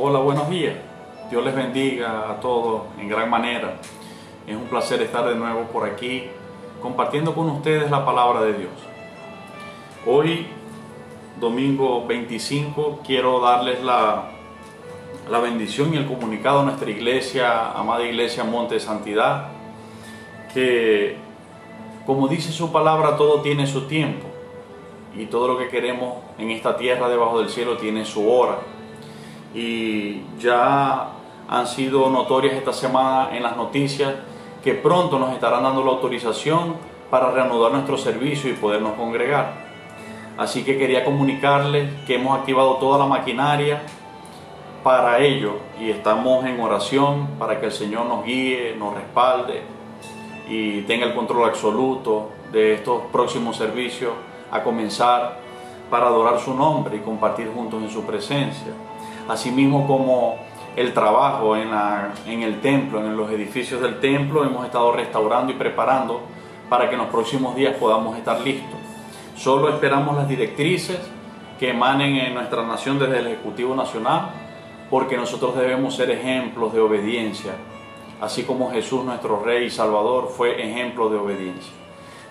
Hola, buenos días. Dios les bendiga a todos en gran manera. Es un placer estar de nuevo por aquí compartiendo con ustedes la palabra de Dios. Hoy, domingo 25, quiero darles la bendición y el comunicado a nuestra iglesia, amada iglesia Monte de Santidad, que como dice su palabra, todo tiene su tiempo y todo lo que queremos en esta tierra debajo del cielo tiene su hora. Y ya han sido notorias esta semana en las noticias que pronto nos estarán dando la autorización para reanudar nuestro servicio y podernos congregar. Así que quería comunicarles que hemos activado toda la maquinaria para ello y estamos en oración para que el Señor nos guíe, nos respalde y tenga el control absoluto de estos próximos servicios a comenzar para adorar su nombre y compartir juntos en su presencia. Asimismo como el trabajo en el templo, en los edificios del templo, hemos estado restaurando y preparando para que en los próximos días podamos estar listos. Solo esperamos las directrices que emanen en nuestra nación desde el Ejecutivo Nacional, porque nosotros debemos ser ejemplos de obediencia, así como Jesús, nuestro Rey y Salvador, fue ejemplo de obediencia.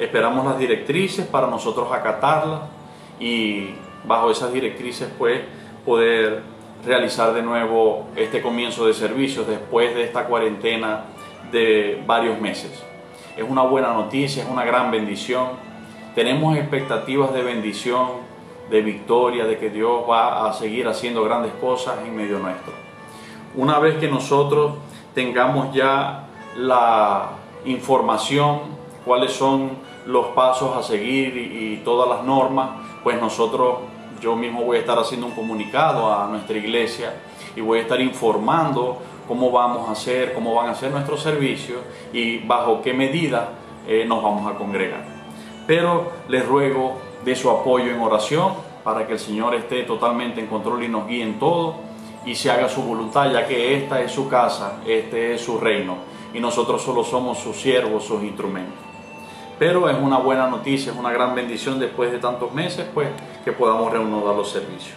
Esperamos las directrices para nosotros acatarlas y bajo esas directrices pues poder realizar de nuevo este comienzo de servicios después de esta cuarentena de varios meses. Es una buena noticia, es una gran bendición. Tenemos expectativas de bendición, de victoria, de que Dios va a seguir haciendo grandes cosas en medio nuestro. Una vez que nosotros tengamos ya la información, cuáles son los pasos a seguir y todas las normas, pues yo mismo voy a estar haciendo un comunicado a nuestra iglesia y voy a estar informando cómo vamos a hacer, cómo van a ser nuestros servicios y bajo qué medida nos vamos a congregar. Pero les ruego de su apoyo en oración para que el Señor esté totalmente en control y nos guíe en todo y se haga su voluntad, ya que esta es su casa, este es su reino y nosotros solo somos sus siervos, sus instrumentos. Pero es una buena noticia, es una gran bendición después de tantos meses, pues, que podamos reanudar los servicios.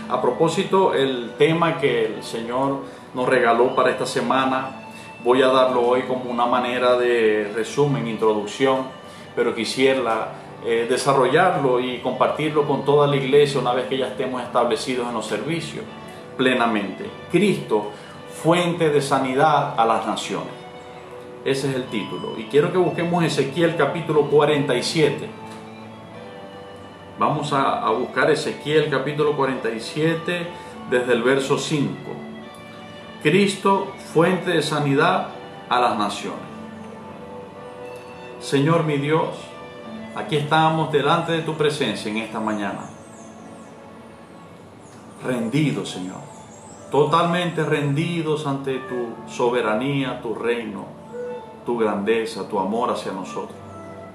A propósito, el tema que el Señor nos regaló para esta semana, voy a darlo hoy como una manera de resumen, introducción, pero quisiera desarrollarlo y compartirlo con toda la iglesia una vez que ya estemos establecidos en los servicios plenamente. Cristo, fuente de sanidad a las naciones. Ese es el título. Y quiero que busquemos Ezequiel capítulo 47. Vamos a buscar Ezequiel capítulo 47 desde el verso 5. Cristo, fuente de sanidad a las naciones. Señor mi Dios, aquí estamos delante de tu presencia en esta mañana. Rendidos, Señor. Totalmente rendidos ante tu soberanía, tu reino, tu grandeza, tu amor hacia nosotros,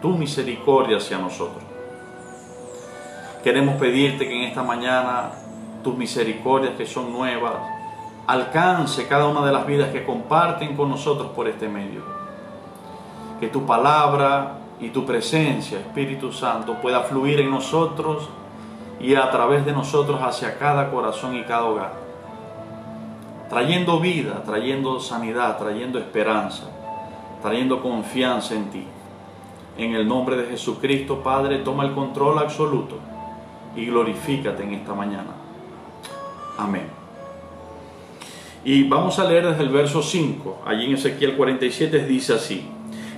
tu misericordia hacia nosotros. Queremos pedirte que en esta mañana tus misericordias que son nuevas alcance cada una de las vidas que comparten con nosotros por este medio. Que tu palabra y tu presencia, Espíritu Santo, pueda fluir en nosotros y a través de nosotros hacia cada corazón y cada hogar, trayendo vida, trayendo sanidad, trayendo esperanza, trayendo confianza en ti. En el nombre de Jesucristo, Padre, toma el control absoluto y glorifícate en esta mañana. Amén. Y vamos a leer desde el verso 5, allí en Ezequiel 47 dice así: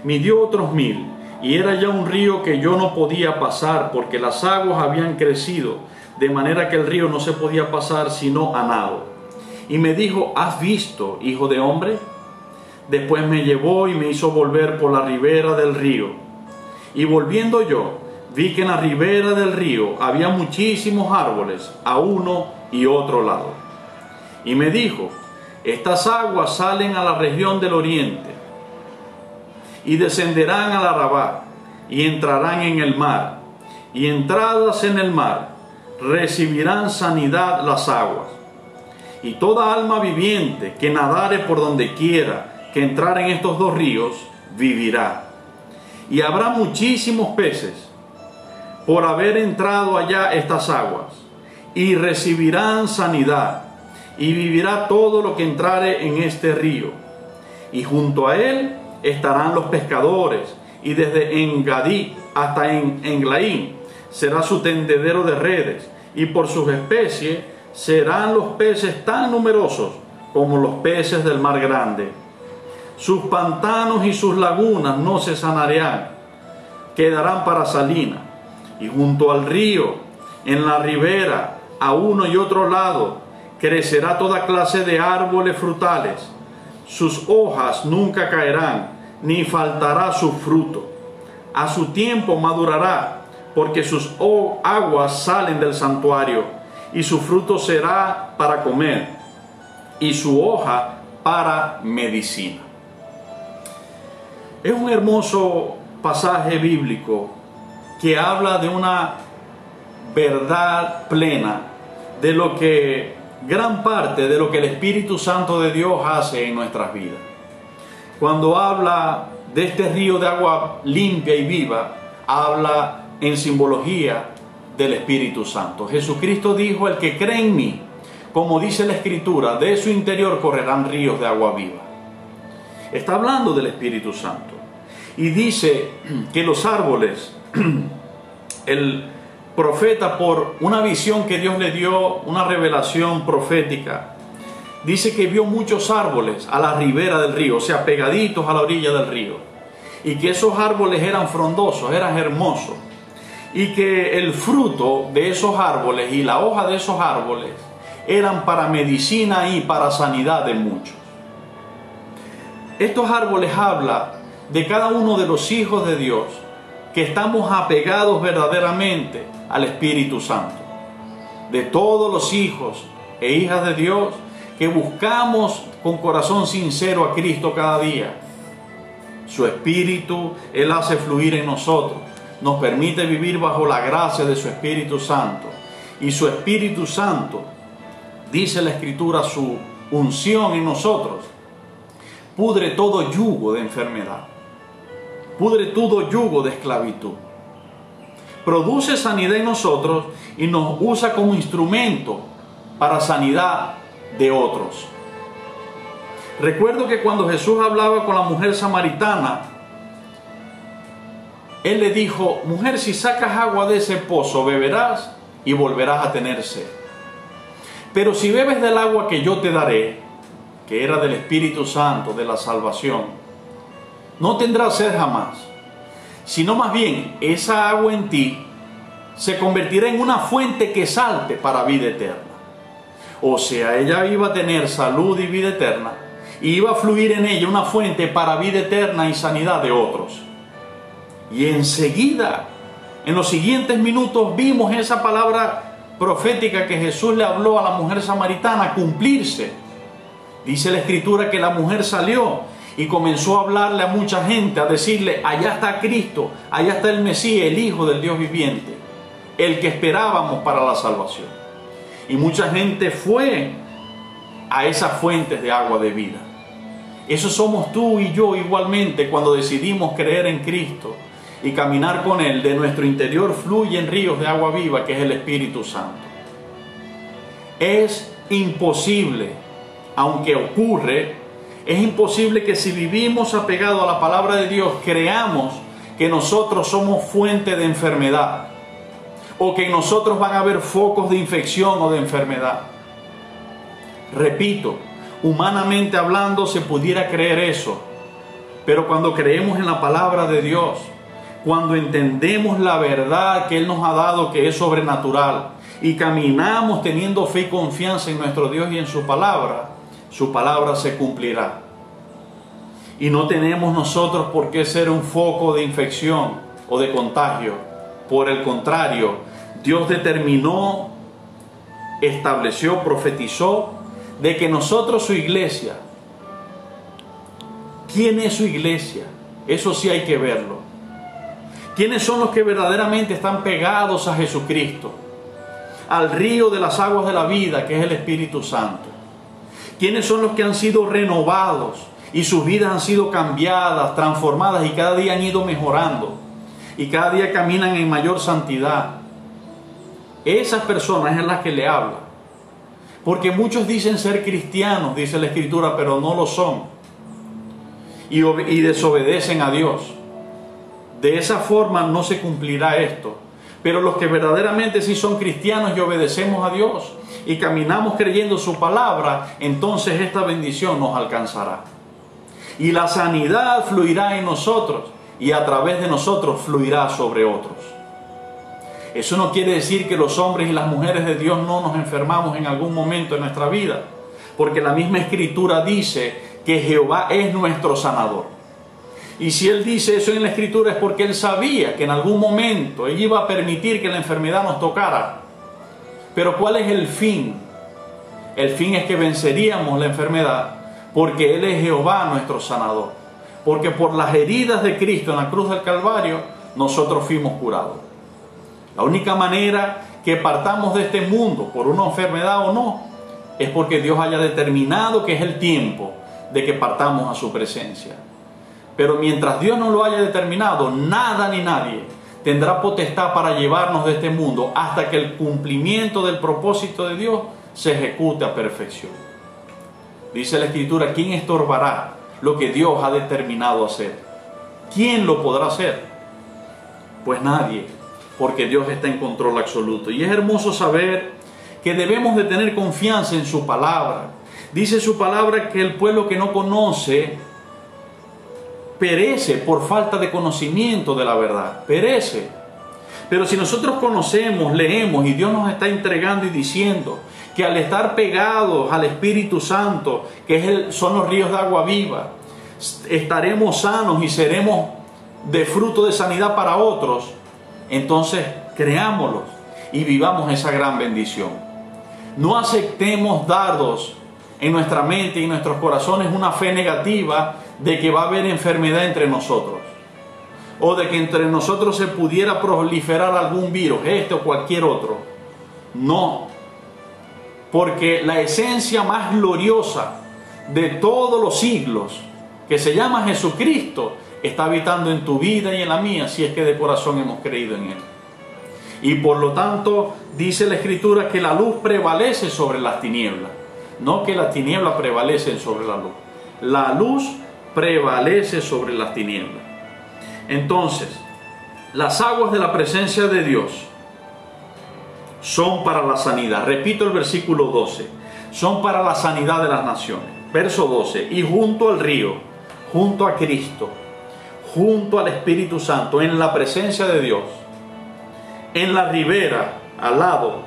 midió otros 1000, y era ya un río que yo no podía pasar, porque las aguas habían crecido, de manera que el río no se podía pasar sino a nado. Y me dijo: ¿has visto, hijo de hombre? Después me llevó y me hizo volver por la ribera del río. Y volviendo yo, vi que en la ribera del río había muchísimos árboles a uno y otro lado. Y me dijo: estas aguas salen a la región del oriente y descenderán al Arabá y entrarán en el mar. Y entradas en el mar recibirán sanidad las aguas. Y toda alma viviente que nadare por donde quiera que entrar en estos dos ríos, vivirá. Y habrá muchísimos peces por haber entrado allá estas aguas, y recibirán sanidad, y vivirá todo lo que entrare en este río. Y junto a él estarán los pescadores, y desde Engadí hasta Englaim será su tendedero de redes, y por sus especies serán los peces tan numerosos como los peces del mar grande. Sus pantanos y sus lagunas no se sanearán, quedarán para salina. Y junto al río, en la ribera, a uno y otro lado, crecerá toda clase de árboles frutales. Sus hojas nunca caerán, ni faltará su fruto. A su tiempo madurará, porque sus aguas salen del santuario, y su fruto será para comer, y su hoja para medicina. Es un hermoso pasaje bíblico que habla de una verdad plena de lo que gran parte de lo que el Espíritu Santo de Dios hace en nuestras vidas. Cuando habla de este río de agua limpia y viva, habla en simbología del Espíritu Santo. Jesucristo dijo: el que cree en mí, como dice la Escritura, de su interior correrán ríos de agua viva. Está hablando del Espíritu Santo. Y dice que los árboles, el profeta, por una visión que Dios le dio, una revelación profética, dice que vio muchos árboles a la ribera del río, o sea, pegaditos a la orilla del río, y que esos árboles eran frondosos, eran hermosos, y que el fruto de esos árboles y la hoja de esos árboles eran para medicina y para sanidad de muchos. Estos árboles hablan de cada uno de los hijos de Dios que estamos apegados verdaderamente al Espíritu Santo, de todos los hijos e hijas de Dios que buscamos con corazón sincero a Cristo cada día. Su Espíritu Él hace fluir en nosotros, nos permite vivir bajo la gracia de su Espíritu Santo, y su Espíritu Santo, dice la Escritura, su unción en nosotros pudre todo yugo de enfermedad, pudre todo yugo de esclavitud, produce sanidad en nosotros y nos usa como instrumento para sanidad de otros. Recuerdo que cuando Jesús hablaba con la mujer samaritana, Él le dijo: mujer, si sacas agua de ese pozo, beberás y volverás a tener sed. Pero si bebes del agua que yo te daré, que era del Espíritu Santo, de la salvación, no tendrás sed jamás, sino más bien esa agua en ti se convertirá en una fuente que salte para vida eterna. O sea, ella iba a tener salud y vida eterna, y iba a fluir en ella una fuente para vida eterna y sanidad de otros. Y enseguida, en los siguientes minutos, vimos esa palabra profética que Jesús le habló a la mujer samaritana cumplirse. Dice la Escritura que la mujer salió y comenzó a hablarle a mucha gente, a decirle: allá está Cristo, allá está el Mesías, el Hijo del Dios viviente, el que esperábamos para la salvación. Y mucha gente fue a esas fuentes de agua de vida. Eso somos tú y yo igualmente cuando decidimos creer en Cristo y caminar con Él. De nuestro interior fluyen ríos de agua viva, que es el Espíritu Santo. Es imposible, aunque ocurre, es imposible que si vivimos apegados a la palabra de Dios, creamos que nosotros somos fuente de enfermedad, o que en nosotros van a haber focos de infección o de enfermedad. Repito, humanamente hablando se pudiera creer eso, pero cuando creemos en la palabra de Dios, cuando entendemos la verdad que Él nos ha dado, que es sobrenatural, y caminamos teniendo fe y confianza en nuestro Dios y en su palabra se cumplirá. Y no tenemos nosotros por qué ser un foco de infección o de contagio. Por el contrario, Dios determinó, estableció, profetizó de que nosotros, su iglesia, ¿quién es su iglesia? Eso sí hay que verlo. ¿Quiénes son los que verdaderamente están pegados a Jesucristo, al río de las aguas de la vida, que es el Espíritu Santo? ¿Quiénes son los que han sido renovados y sus vidas han sido cambiadas, transformadas, y cada día han ido mejorando y cada día caminan en mayor santidad? Esas personas es las que le habla. Porque muchos dicen ser cristianos, dice la Escritura, pero no lo son. Y desobedecen a Dios. De esa forma no se cumplirá esto. Pero los que verdaderamente sí son cristianos y obedecemos a Dios y caminamos creyendo su palabra, entonces esta bendición nos alcanzará. Y la sanidad fluirá en nosotros y a través de nosotros fluirá sobre otros. Eso no quiere decir que los hombres y las mujeres de Dios no nos enfermamos en algún momento de nuestra vida, porque la misma Escritura dice que Jehová es nuestro sanador. Y si Él dice eso en la Escritura es porque Él sabía que en algún momento Él iba a permitir que la enfermedad nos tocara. Pero ¿cuál es el fin? El fin es que venceríamos la enfermedad porque Él es Jehová nuestro sanador. Porque por las heridas de Cristo en la cruz del Calvario nosotros fuimos curados. La única manera que partamos de este mundo por una enfermedad o no es porque Dios haya determinado que es el tiempo de que partamos a su presencia. Pero mientras Dios no lo haya determinado, nada ni nadie tendrá potestad para llevarnos de este mundo hasta que el cumplimiento del propósito de Dios se ejecute a perfección. Dice la Escritura, ¿quién estorbará lo que Dios ha determinado hacer? ¿Quién lo podrá hacer? Pues nadie, porque Dios está en control absoluto. Y es hermoso saber que debemos de tener confianza en su palabra. Dice su palabra que el pueblo que no conoce perece por falta de conocimiento de la verdad, perece. Pero si nosotros conocemos, leemos y Dios nos está entregando y diciendo que al estar pegados al Espíritu Santo, que son los ríos de agua viva, estaremos sanos y seremos de fruto de sanidad para otros, entonces creámoslos y vivamos esa gran bendición. No aceptemos dardos en nuestra mente y en nuestros corazones una fe negativa de que va a haber enfermedad entre nosotros, o de que entre nosotros se pudiera proliferar algún virus, este o cualquier otro. No, porque la esencia más gloriosa de todos los siglos, que se llama Jesucristo, está habitando en tu vida y en la mía, si es que de corazón hemos creído en Él. Y por lo tanto, dice la Escritura que la luz prevalece sobre las tinieblas, no que las tinieblas prevalecen sobre la luz. La luz prevalece sobre las tinieblas. Entonces, las aguas de la presencia de Dios son para la sanidad. Repito el versículo 12. Son para la sanidad de las naciones. Verso 12. Y junto al río, junto a Cristo, junto al Espíritu Santo, en la presencia de Dios, en la ribera, al lado,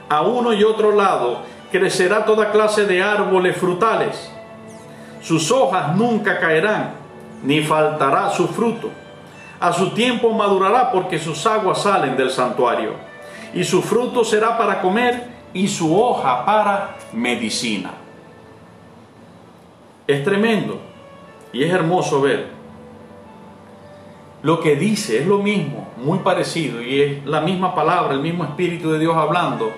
a uno y otro lado, crecerá toda clase de árboles frutales. Sus hojas nunca caerán, ni faltará su fruto. A su tiempo madurará, porque sus aguas salen del santuario. Y su fruto será para comer, y su hoja para medicina. Es tremendo, y es hermoso ver. Lo que dice es lo mismo, muy parecido, y es la misma palabra, el mismo Espíritu de Dios hablando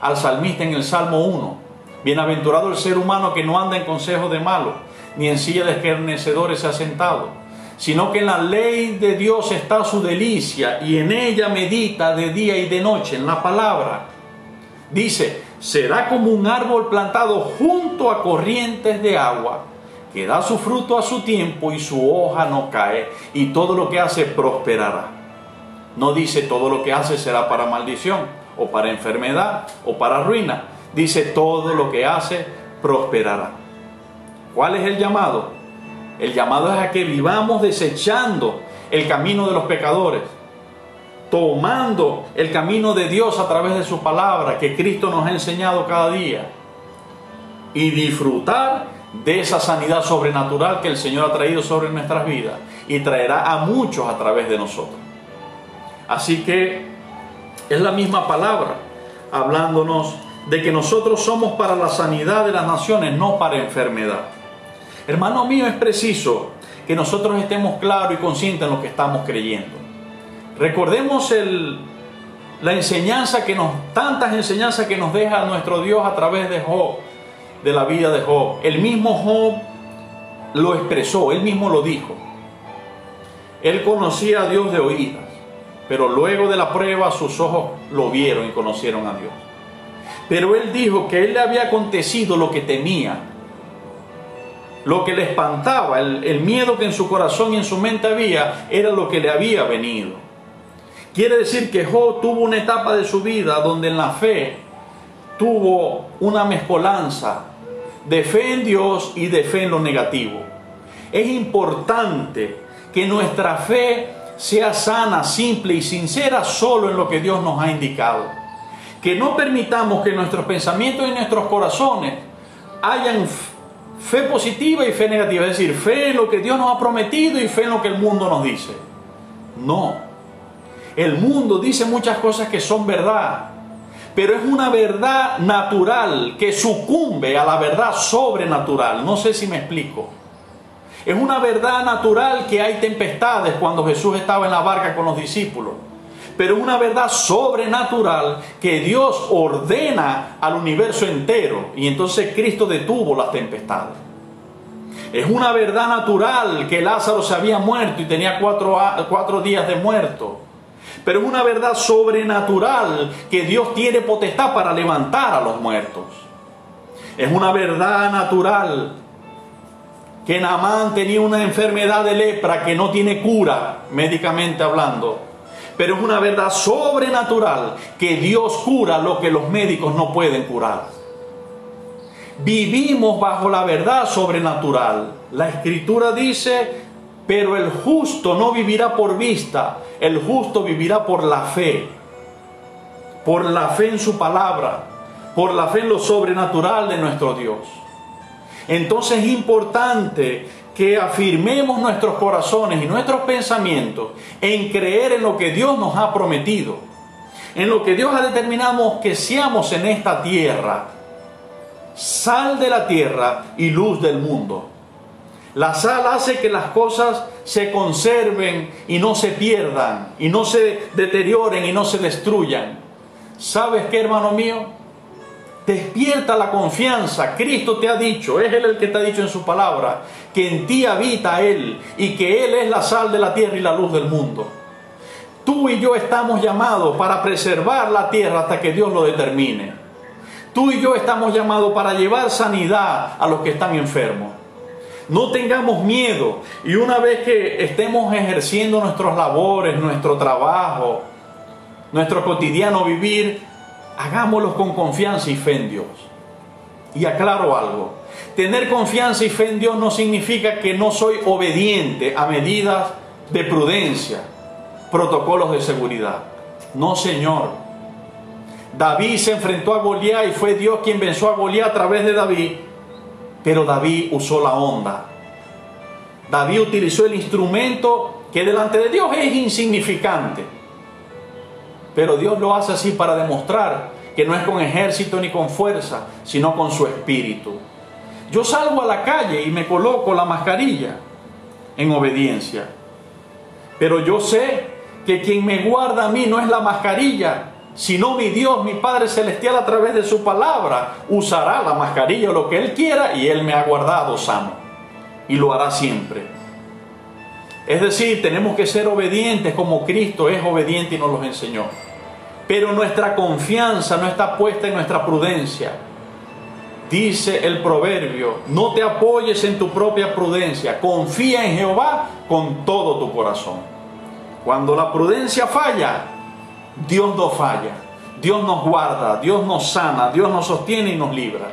al salmista en el Salmo 1. Bienaventurado el ser humano que no anda en consejo de malos, ni en silla de escarnecedores se ha sentado, sino que en la ley de Dios está su delicia, y en ella medita de día y de noche, en la palabra. Dice, será como un árbol plantado junto a corrientes de agua, que da su fruto a su tiempo y su hoja no cae, y todo lo que hace prosperará. No dice todo lo que hace será para maldición, o para enfermedad, o para ruina. Dice todo lo que hace prosperará. ¿Cuál es el llamado? El llamado es a que vivamos desechando el camino de los pecadores, tomando el camino de Dios a través de su palabra, que Cristo nos ha enseñado cada día, y disfrutar de esa sanidad sobrenatural que el Señor ha traído sobre nuestras vidas y traerá a muchos a través de nosotros. Así que es la misma palabra hablándonos de que nosotros somos para la sanidad de las naciones, no para enfermedad. Hermano mío, es preciso que nosotros estemos claros y conscientes en lo que estamos creyendo. Recordemos la enseñanza tantas enseñanzas que nos deja nuestro Dios a través de Job, de la vida de Job. El mismo Job lo expresó, él mismo lo dijo. Él conocía a Dios de oídas, pero luego de la prueba sus ojos lo vieron y conocieron a Dios. Pero él dijo que a él le había acontecido lo que temía, lo que le espantaba, el miedo que en su corazón y en su mente había, era lo que le había venido. Quiere decir que Job tuvo una etapa de su vida donde en la fe tuvo una mezcolanza de fe en Dios y de fe en lo negativo. Es importante que nuestra fe sea sana, simple y sincera solo en lo que Dios nos ha indicado. Que no permitamos que nuestros pensamientos y nuestros corazones hayan fe positiva y fe negativa. Es decir, fe en lo que Dios nos ha prometido y fe en lo que el mundo nos dice. No. El mundo dice muchas cosas que son verdad, pero es una verdad natural que sucumbe a la verdad sobrenatural. No sé si me explico. Es una verdad natural que hay tempestades cuando Jesús estaba en la barca con los discípulos. Pero es una verdad sobrenatural que Dios ordena al universo entero. Y entonces Cristo detuvo las tempestades. Es una verdad natural que Lázaro se había muerto y tenía 4 días de muerto. Pero es una verdad sobrenatural que Dios tiene potestad para levantar a los muertos. Es una verdad natural que Naamán tenía una enfermedad de lepra que no tiene cura, médicamente hablando. Pero es una verdad sobrenatural que Dios cura lo que los médicos no pueden curar. Vivimos bajo la verdad sobrenatural. La Escritura dice: pero el justo no vivirá por vista, el justo vivirá por la fe en su palabra, por la fe en lo sobrenatural de nuestro Dios. Entonces es importante que afirmemos nuestros corazones y nuestros pensamientos en creer en lo que Dios nos ha prometido, en lo que Dios ha determinado que seamos en esta tierra, sal de la tierra y luz del mundo. La sal hace que las cosas se conserven y no se pierdan, y no se deterioren y no se destruyan. ¿Sabes qué, hermano mío? Despierta la confianza. Cristo te ha dicho, es Él el que te ha dicho en su palabra, que en ti habita Él y que Él es la sal de la tierra y la luz del mundo. Tú y yo estamos llamados para preservar la tierra hasta que Dios lo determine. Tú y yo estamos llamados para llevar sanidad a los que están enfermos. No tengamos miedo, y una vez que estemos ejerciendo nuestras labores, nuestro trabajo, nuestro cotidiano vivir, hagámoslo con confianza y fe en Dios. Y aclaro algo: tener confianza y fe en Dios no significa que no soy obediente a medidas de prudencia, protocolos de seguridad. No, señor. David se enfrentó a Goliat y fue Dios quien venció a Goliat a través de David. Pero David usó la honda. David utilizó el instrumento que delante de Dios es insignificante. Pero Dios lo hace así para demostrar que no es con ejército ni con fuerza, sino con su espíritu. Yo salgo a la calle y me coloco la mascarilla en obediencia. Pero yo sé que quien me guarda a mí no es la mascarilla, sino mi Dios, mi Padre Celestial, a través de su palabra, usará la mascarilla o lo que Él quiera, y Él me ha guardado sano, y lo hará siempre. Es decir, tenemos que ser obedientes como Cristo es obediente y nos los enseñó. Pero nuestra confianza no está puesta en nuestra prudencia. Dice el proverbio: no te apoyes en tu propia prudencia, confía en Jehová con todo tu corazón. Cuando la prudencia falla, Dios no falla, Dios nos guarda, Dios nos sana, Dios nos sostiene y nos libra.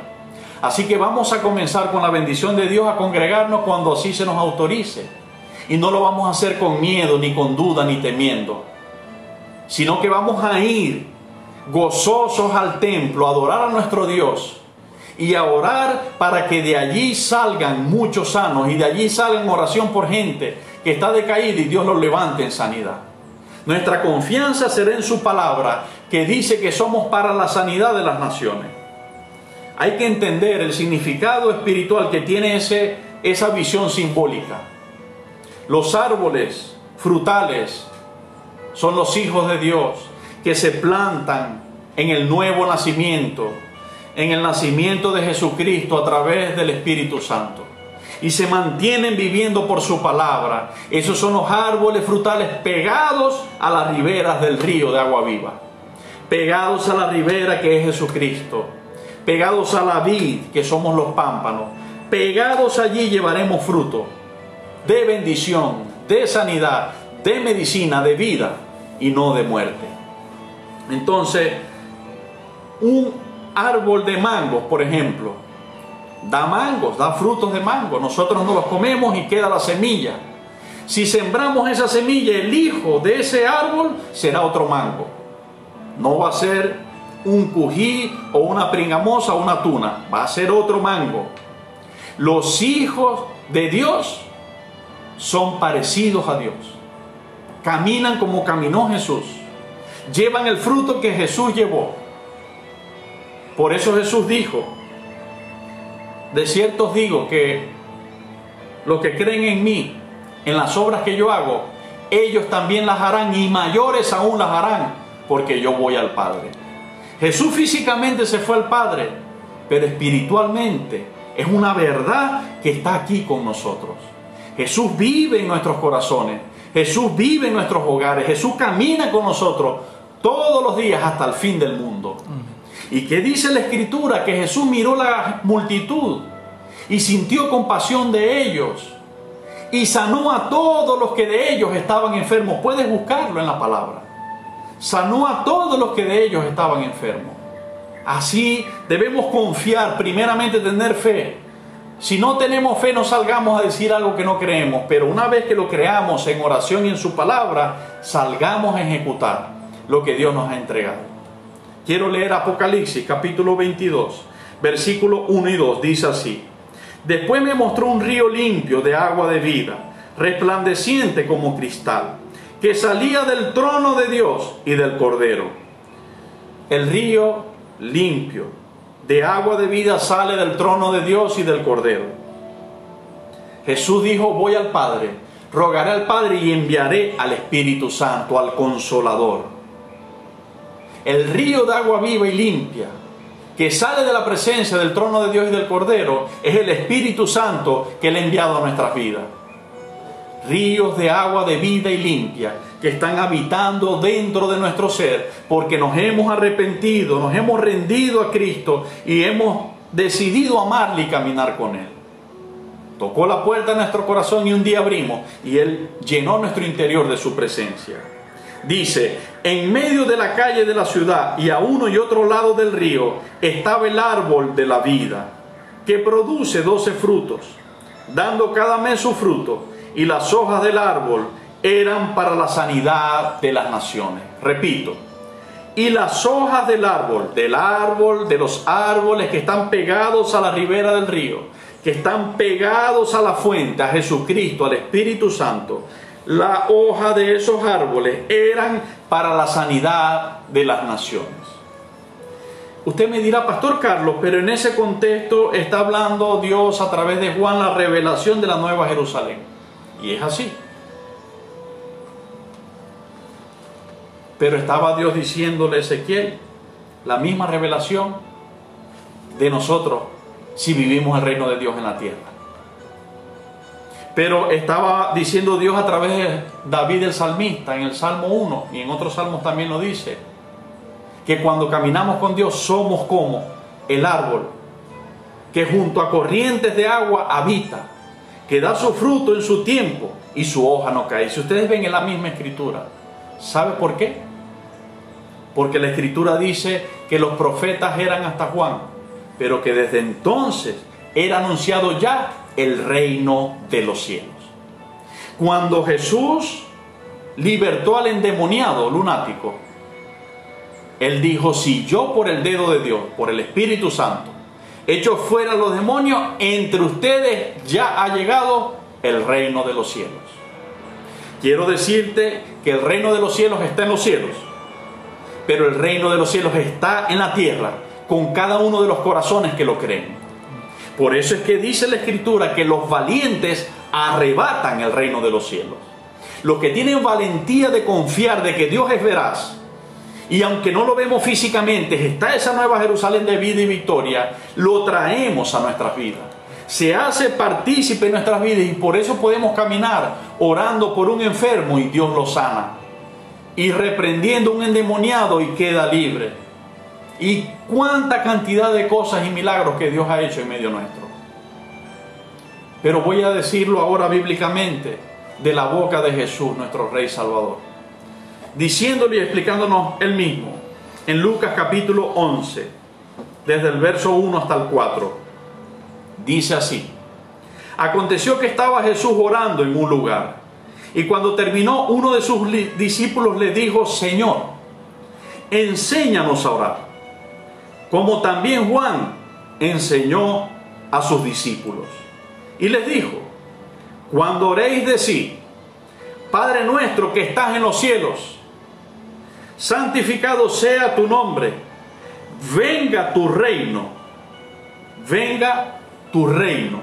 Así que vamos a comenzar con la bendición de Dios a congregarnos cuando así se nos autorice. Y no lo vamos a hacer con miedo, ni con duda, ni temiendo, sino que vamos a ir gozosos al templo, a adorar a nuestro Dios y a orar para que de allí salgan muchos sanos y de allí salgan oración por gente que está decaída y Dios los levante en sanidad. Nuestra confianza será en su palabra, que dice que somos para la sanidad de las naciones. Hay que entender el significado espiritual que tiene esa visión simbólica. Los árboles frutales son los hijos de Dios que se plantan en el nuevo nacimiento, en el nacimiento de Jesucristo a través del Espíritu Santo, y se mantienen viviendo por su palabra. Esos son los árboles frutales pegados a las riberas del río de agua viva. pegados a la ribera que es Jesucristo, pegados a la vid que somos los pámpanos, pegados allí llevaremos fruto de bendición, de sanidad, de medicina, de vida y no de muerte. Entonces, un árbol de mangos, por ejemplo, da mangos, da frutos de mango. Nosotros nos los comemos y queda la semilla. Si sembramos esa semilla, el hijo de ese árbol será otro mango. No va a ser un cují o una pringamosa o una tuna, va a ser otro mango. Los hijos de Dios son parecidos a Dios. Caminan como caminó Jesús. Llevan el fruto que Jesús llevó. Por eso Jesús dijo: de cierto os digo que los que creen en mí, en las obras que yo hago, ellos también las harán y mayores aún las harán, porque yo voy al Padre. Jesús físicamente se fue al Padre, pero espiritualmente es una verdad que está aquí con nosotros. Jesús vive en nuestros corazones, Jesús vive en nuestros hogares, Jesús camina con nosotros todos los días hasta el fin del mundo. ¿Y qué dice la Escritura? Que Jesús miró la multitud y sintió compasión de ellos y sanó a todos los que de ellos estaban enfermos. Puedes buscarlo en la palabra. Sanó a todos los que de ellos estaban enfermos. Así debemos confiar, primeramente tener fe. Si no tenemos fe, no salgamos a decir algo que no creemos, pero una vez que lo creamos en oración y en su palabra, salgamos a ejecutar lo que Dios nos ha entregado. Quiero leer Apocalipsis capítulo 22, versículos 1 y 2, dice así: después me mostró un río limpio de agua de vida, resplandeciente como cristal, que salía del trono de Dios y del Cordero. El río limpio de agua de vida sale del trono de Dios y del Cordero. Jesús dijo: voy al Padre, rogaré al Padre y enviaré al Espíritu Santo, al Consolador. El río de agua viva y limpia que sale de la presencia del trono de Dios y del Cordero es el Espíritu Santo que Él ha enviado a nuestras vidas. Ríos de agua de vida y limpia que están habitando dentro de nuestro ser porque nos hemos arrepentido, nos hemos rendido a Cristo y hemos decidido amarle y caminar con Él. Tocó la puerta de nuestro corazón y un día abrimos y Él llenó nuestro interior de su presencia. Dice: en medio de la calle de la ciudad y a uno y otro lado del río estaba el árbol de la vida, que produce 12 frutos, dando cada mes su fruto, y las hojas del árbol eran para la sanidad de las naciones. Repito, y las hojas del árbol, de los árboles que están pegados a la ribera del río, que están pegados a la fuente, a Jesucristo, al Espíritu Santo, la hoja de esos árboles eran para la sanidad de las naciones. Usted me dirá: Pastor Carlos, pero en ese contexto está hablando Dios a través de Juan la revelación de la Nueva Jerusalén. Y es así. Pero estaba Dios diciéndole a Ezequiel la misma revelación de nosotros si vivimos el reino de Dios en la tierra. Pero estaba diciendo Dios a través de David el salmista en el Salmo 1 y en otros salmos también lo dice, que cuando caminamos con Dios somos como el árbol que junto a corrientes de agua habita, que da su fruto en su tiempo y su hoja no cae. Si ustedes ven en la misma escritura, ¿sabe por qué? Porque la escritura dice que los profetas eran hasta Juan, pero que desde entonces era anunciado ya el reino de los cielos. Cuando Jesús libertó al endemoniado lunático, Él dijo: si yo por el dedo de Dios, por el Espíritu Santo, echo fuera los demonios, entre ustedes ya ha llegado el reino de los cielos. Quiero decirte que el reino de los cielos está en los cielos, pero el reino de los cielos está en la tierra con cada uno de los corazones que lo creen. Por eso es que dice la Escritura que los valientes arrebatan el reino de los cielos. Los que tienen valentía de confiar de que Dios es veraz, y aunque no lo vemos físicamente, está esa nueva Jerusalén de vida y victoria, lo traemos a nuestras vidas. Se hace partícipe en nuestras vidas y por eso podemos caminar orando por un enfermo y Dios lo sana. y reprendiendo un endemoniado y queda libre. Y cuánta cantidad de cosas y milagros que Dios ha hecho en medio nuestro. Pero voy a decirlo ahora bíblicamente, de la boca de Jesús, nuestro Rey Salvador, diciéndole y explicándonos Él mismo, en Lucas capítulo 11, desde el verso 1 hasta el 4, dice así: aconteció que estaba Jesús orando en un lugar, y cuando terminó, uno de sus discípulos le dijo: Señor, enséñanos a orar, como también Juan enseñó a sus discípulos. Y les dijo: cuando oréis, decid: Padre nuestro que estás en los cielos, santificado sea tu nombre, venga tu reino, venga tu reino,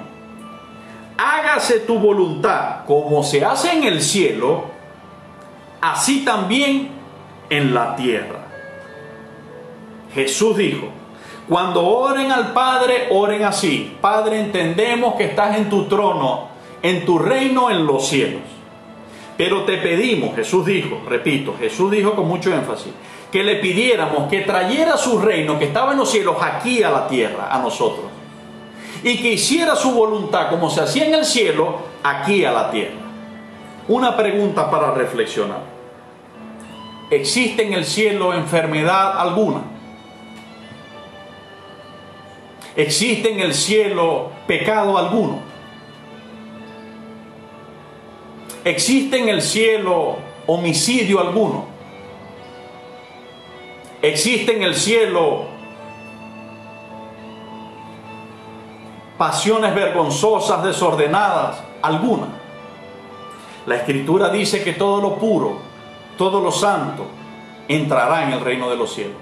hágase tu voluntad, como se hace en el cielo, así también en la tierra. Jesús dijo: cuando oren al Padre, oren así: Padre, entendemos que estás en tu trono, en tu reino en los cielos. Pero te pedimos, Jesús dijo, repito, Jesús dijo con mucho énfasis, que le pidiéramos que trayera su reino que estaba en los cielos aquí a la tierra, a nosotros. Y que hiciera su voluntad como se hacía en el cielo, aquí a la tierra. Una pregunta para reflexionar: ¿existe en el cielo enfermedad alguna? ¿Existe en el cielo pecado alguno? ¿Existe en el cielo homicidio alguno? ¿Existe en el cielo pasiones vergonzosas, desordenadas alguna? La Escritura dice que todo lo puro, todo lo santo entrará en el reino de los cielos.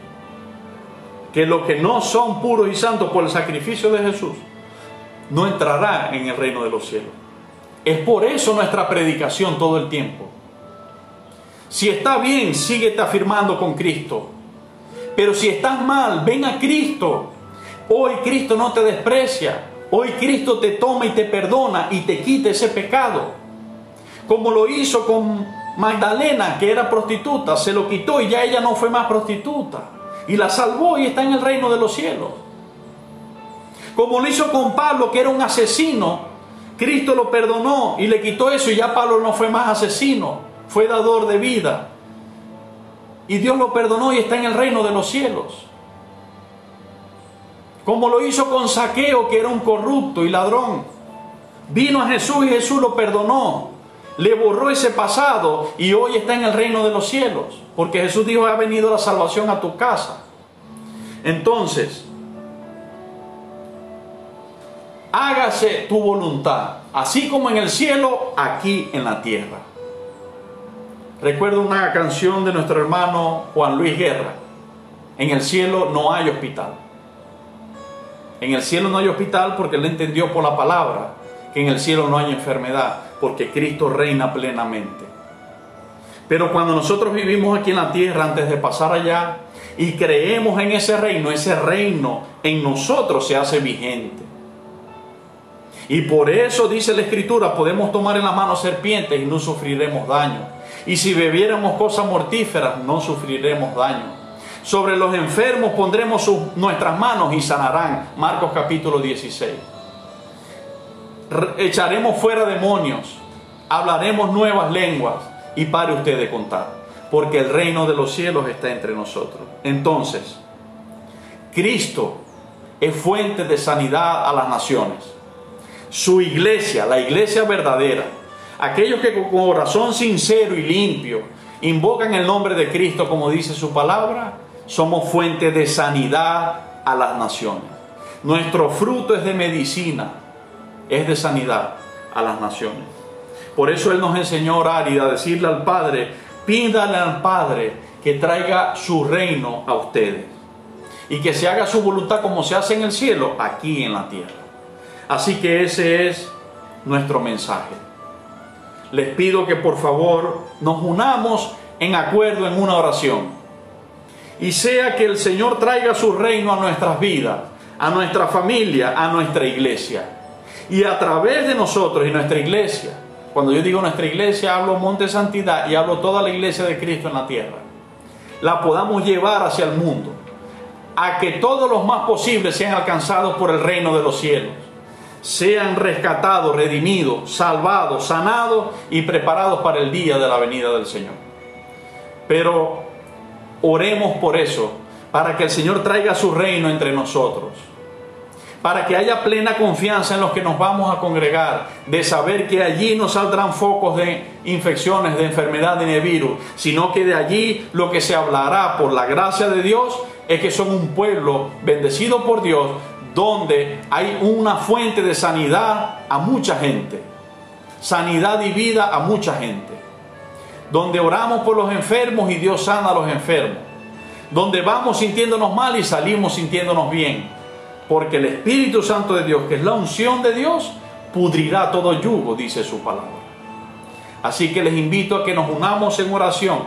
Que los que no son puros y santos por el sacrificio de Jesús no entrarán en el reino de los cielos. Es por eso nuestra predicación todo el tiempo. Si está bien, síguete afirmando con Cristo. Pero si estás mal, ven a Cristo. Hoy Cristo no te desprecia. Hoy Cristo te toma y te perdona y te quita ese pecado. Como lo hizo con Magdalena, que era prostituta, se lo quitó y ya ella no fue más prostituta. Y la salvó y está en el reino de los cielos. Como lo hizo con Pablo, que era un asesino, Cristo lo perdonó y le quitó eso y ya Pablo no fue más asesino, fue dador de vida. Y Dios lo perdonó y está en el reino de los cielos. Como lo hizo con Zaqueo, que era un corrupto y ladrón. Vino a Jesús y Jesús lo perdonó. Le borró ese pasado y hoy está en el reino de los cielos. Porque Jesús dijo: ha venido la salvación a tu casa. Entonces, hágase tu voluntad, así como en el cielo, aquí en la tierra. Recuerdo una canción de nuestro hermano Juan Luis Guerra: en el cielo no hay hospital. En el cielo no hay hospital porque él entendió por la palabra que en el cielo no hay enfermedad, porque Cristo reina plenamente. Pero cuando nosotros vivimos aquí en la tierra antes de pasar allá y creemos en ese reino en nosotros se hace vigente. Y por eso dice la Escritura: podemos tomar en las manos serpientes y no sufriremos daño. Y si bebiéramos cosas mortíferas no sufriremos daño. Sobre los enfermos pondremos nuestras manos y sanarán. Marcos capítulo 16. Echaremos fuera demonios, hablaremos nuevas lenguas. Y pare usted de contar, porque el reino de los cielos está entre nosotros. Entonces, Cristo es fuente de sanidad a las naciones. Su iglesia, la iglesia verdadera, aquellos que con corazón sincero y limpio invocan el nombre de Cristo como dice su palabra, somos fuente de sanidad a las naciones. Nuestro fruto es de medicina, es de sanidad a las naciones. Por eso Él nos enseñó a orar y a decirle al Padre: pídale al Padre que traiga su reino a ustedes y que se haga su voluntad como se hace en el cielo, aquí en la tierra. Así que ese es nuestro mensaje. Les pido que por favor nos unamos en acuerdo en una oración y sea que el Señor traiga su reino a nuestras vidas, a nuestra familia, a nuestra iglesia, y a través de nosotros y nuestra iglesia Cuando yo digo nuestra iglesia, hablo Monte Santidad y hablo toda la iglesia de Cristo en la tierra. La podamos llevar hacia el mundo, a que todos los más posibles sean alcanzados por el reino de los cielos, sean rescatados, redimidos, salvados, sanados y preparados para el día de la venida del Señor. Pero oremos por eso, para que el Señor traiga su reino entre nosotros, para que haya plena confianza en los que nos vamos a congregar, de saber que allí no saldrán focos de infecciones, de enfermedades ni de virus, sino que de allí lo que se hablará por la gracia de Dios es que son un pueblo bendecido por Dios, donde hay una fuente de sanidad a mucha gente, sanidad y vida a mucha gente, donde oramos por los enfermos y Dios sana a los enfermos, donde vamos sintiéndonos mal y salimos sintiéndonos bien, porque el Espíritu Santo de Dios, que es la unción de Dios, pudrirá todo yugo, dice su palabra. Así que les invito a que nos unamos en oración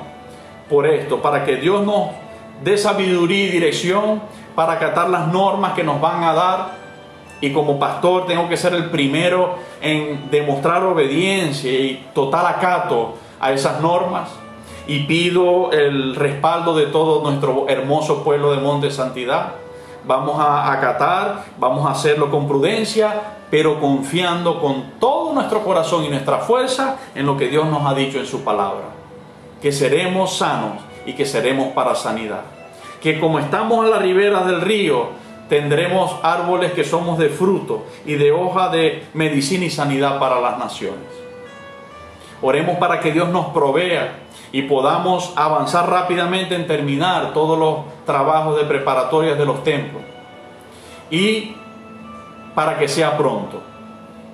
por esto, para que Dios nos dé sabiduría y dirección para acatar las normas que nos van a dar. Y como pastor tengo que ser el primero en demostrar obediencia y total acato a esas normas. Y pido el respaldo de todo nuestro hermoso pueblo de Monte Santidad. Vamos a acatar, vamos a hacerlo con prudencia, pero confiando con todo nuestro corazón y nuestra fuerza en lo que Dios nos ha dicho en su palabra. Que seremos sanos y que seremos para sanidad. Que como estamos a la ribera del río, tendremos árboles que somos de fruto y de hoja de medicina y sanidad para las naciones. Oremos para que Dios nos provea y podamos avanzar rápidamente en terminar todos los trabajos de preparatorias de los templos. Y para que sea pronto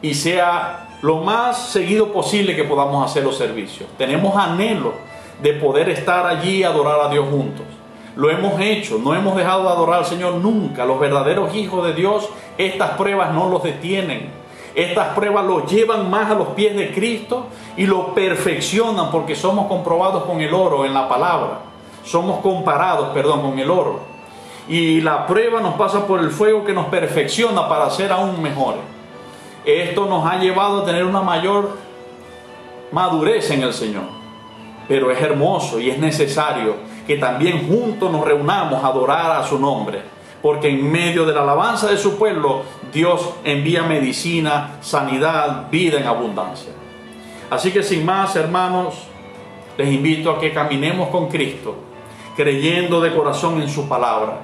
y sea lo más seguido posible que podamos hacer los servicios. Tenemos anhelo de poder estar allí y adorar a Dios juntos. Lo hemos hecho, no hemos dejado de adorar al Señor nunca. Los verdaderos hijos de Dios, estas pruebas no los detienen. Estas pruebas los llevan más a los pies de Cristo y lo perfeccionan, porque somos comprobados con el oro en la palabra. Somos comparados, con el oro. Y la prueba nos pasa por el fuego que nos perfecciona para ser aún mejores. Esto nos ha llevado a tener una mayor madurez en el Señor. Pero es hermoso y es necesario que también juntos nos reunamos a adorar a su nombre. Porque en medio de la alabanza de su pueblo, Dios envía medicina, sanidad, vida en abundancia. Así que sin más, hermanos, les invito a que caminemos con Cristo, creyendo de corazón en su palabra,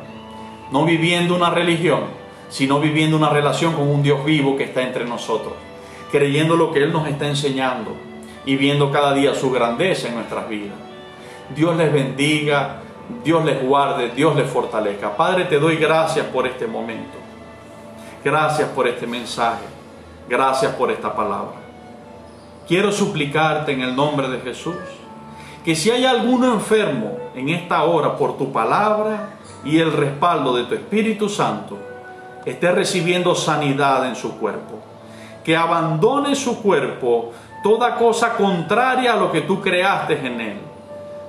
no viviendo una religión, sino viviendo una relación con un Dios vivo que está entre nosotros, creyendo lo que Él nos está enseñando y viendo cada día su grandeza en nuestras vidas. Dios les bendiga, Dios les guarde, Dios les fortalezca. Padre, te doy gracias por este momento. Gracias por este mensaje. Gracias por esta palabra. Quiero suplicarte en el nombre de Jesús que si hay alguno enfermo en esta hora por tu palabra y el respaldo de tu Espíritu Santo, esté recibiendo sanidad en su cuerpo. Que abandone su cuerpo toda cosa contraria a lo que tú creaste en él.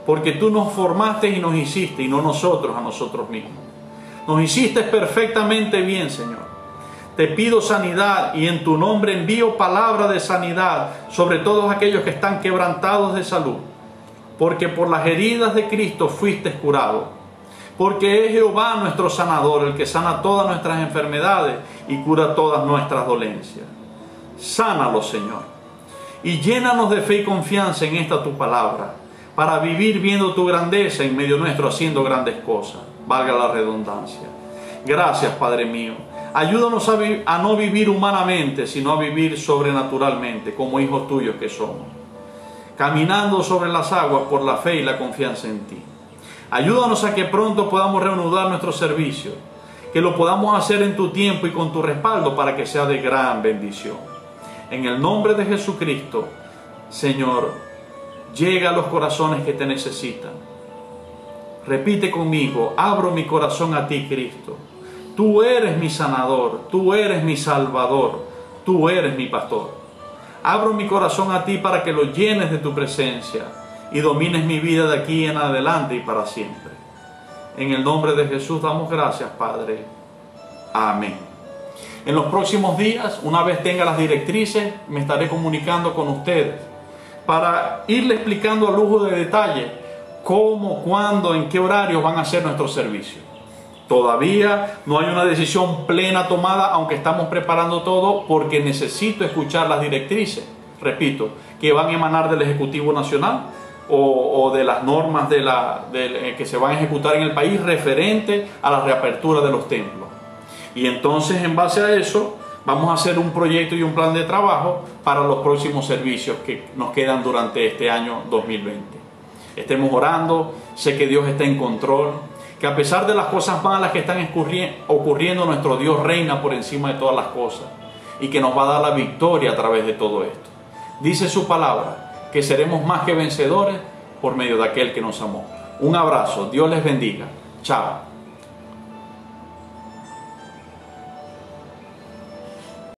Porque tú nos formaste y nos hiciste, y no nosotros a nosotros mismos. Nos hiciste perfectamente bien, Señor. Te pido sanidad y en tu nombre envío palabra de sanidad sobre todos aquellos que están quebrantados de salud. Porque por las heridas de Cristo fuiste curado. Porque es Jehová nuestro sanador, el que sana todas nuestras enfermedades y cura todas nuestras dolencias. Sánalos, Señor. Y llénanos de fe y confianza en esta tu palabra, para vivir viendo tu grandeza en medio nuestro, haciendo grandes cosas, valga la redundancia. Gracias, Padre mío. Ayúdanos a no vivir humanamente, sino a vivir sobrenaturalmente, como hijos tuyos que somos, caminando sobre las aguas por la fe y la confianza en ti. Ayúdanos a que pronto podamos reanudar nuestro servicio, que lo podamos hacer en tu tiempo y con tu respaldo para que sea de gran bendición. En el nombre de Jesucristo, Señor, llega a los corazones que te necesitan. Repite conmigo: abro mi corazón a ti, Cristo. Tú eres mi sanador, tú eres mi salvador, tú eres mi pastor. Abro mi corazón a ti para que lo llenes de tu presencia y domines mi vida de aquí en adelante y para siempre. En el nombre de Jesús damos gracias, Padre. Amén. En los próximos días, una vez tenga las directrices, me estaré comunicando con ustedes para irle explicando a lujo de detalle cómo, cuándo, en qué horarios van a ser nuestros servicios. Todavía no hay una decisión plena tomada, aunque estamos preparando todo porque necesito escuchar las directrices, repito, que van a emanar del Ejecutivo Nacional o de las normas que se van a ejecutar en el país referente a la reapertura de los templos. Y entonces, en base a eso, vamos a hacer un proyecto y un plan de trabajo para los próximos servicios que nos quedan durante este año 2020. Estemos orando, sé que Dios está en control, que a pesar de las cosas malas que están ocurriendo, nuestro Dios reina por encima de todas las cosas y que nos va a dar la victoria a través de todo esto. Dice su palabra que seremos más que vencedores por medio de aquel que nos amó. Un abrazo, Dios les bendiga. Chao.